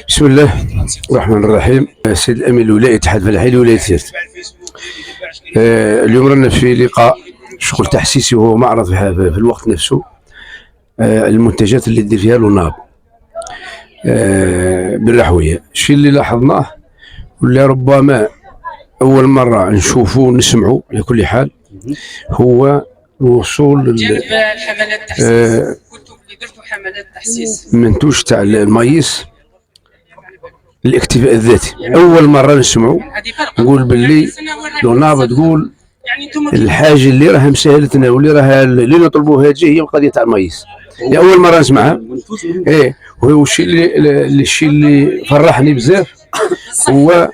بسم الله الرحمن الرحيم. السيد الامين الولاية اتحاد الفلاحين لولاية سيرت. اليوم رانا في لقاء شغل تحسيسي وهو معرض في الوقت نفسه. المنتجات اللي دير فيها لوناب بالرحوية. الشيء اللي لاحظناه واللي ربما اول مرة نشوفه ونسمعه على كل حال هو الوصول حملات تحسيس. كنتوا درتوا حملات تحسيس منتوج تاع المايس الاكتفاء الذاتي. اول مره نسمعوا نقول باللي لوناب تقول الحاجه اللي راها مسهلتنا واللي راها اللي نطلبوها تجي هي القضيه تاع المايس. اول مره نسمعها. وهو الشيء اللي فرحني بزاف هو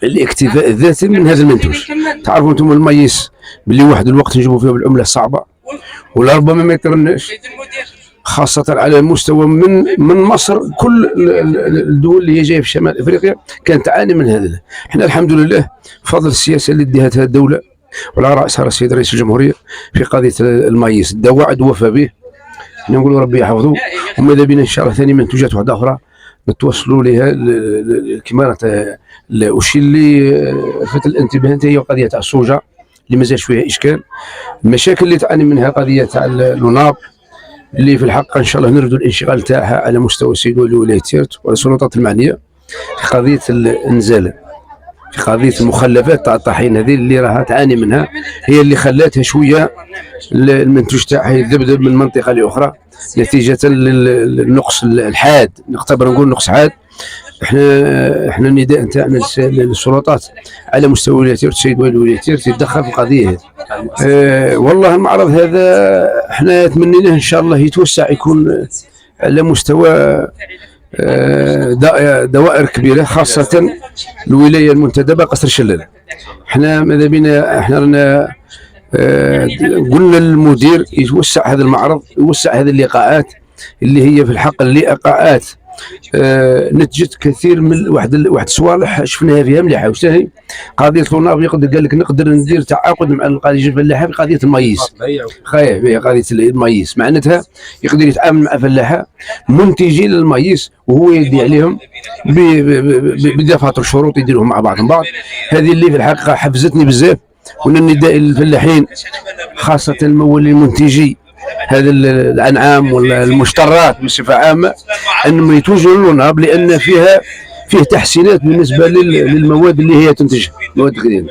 الاكتفاء الذاتي من هذا المنتوج. تعرفوا انتم المايس باللي واحد الوقت نجيبوا فيه بالعمله صعبه ولا ربما ما يقدرناش، خاصة على مستوى من مصر. كل الدول اللي هي جايه في شمال افريقيا كانت تعاني من هذا. احنا الحمد لله بفضل السياسه اللي اديتها الدوله وعلى راسها السيد رئيس الجمهوريه في قضيه المايس، دا وعد وفى به. نقول ربي يحفظه، وماذا بينا ان شاء الله ثاني منتوجات واحده اخرى نتوصلوا لها كما والشيء اللي لفت الانتباه هي قضيه تاع الصوجه اللي مازال فيها اشكال. المشاكل اللي تعاني منها قضيه تاع اللوناب اللي في الحق ان شاء الله نردوا الانشغال تاعها على مستوى السيد ولي ولايه سيرت والسلطات المعنيه في قضيه الانزاله، في قضيه المخلفات تاع الطحين هذه اللي راها تعاني منها، هي اللي خلاتها شويه المنتوج تاعها يذبذب من منطقه لاخرى نتيجه للنقص الحاد. نقدر نقول نقص حاد. احنا النداء نتاعنا للسلطات على مستوى ولايه سيرت، السيد ولي ولايه سيرت يتدخل في القضيه هذه. والله المعرض هذا احنا تمنيناه ان شاء الله يتوسع، يكون على مستوى دوائر كبيره، خاصه الولايه المنتدبه قصر الشلال. احنا ماذا بينا، احنا رانا قلنا للمدير يوسع هذا المعرض، يوسع هذه اللقاءات اللي هي في الحق اللقاءات نتجت كثير من واحد الصوالح شفناها فيها مليحه. واش هي قضيه لوناب؟ يقدر قال لك نقدر ندير تعاقد مع القضيه الفلاحه في قضيه المايس. خايف قضيه المايس معناتها يقدر يتعامل مع فلاحه منتجين للمايس وهو يدي عليهم بدفاتر شروط يديروهم مع بعضهم بعض. هذه اللي في الحقيقه حفزتني بزاف. والنداء للفلاحين خاصه الممولين المنتجي هذا الانعام ولا المشترات بصفه عامه انهم يتوجهوا للوناب، لان فيه تحسينات بالنسبه للمواد اللي هي تنتجها، مواد الغذائيه.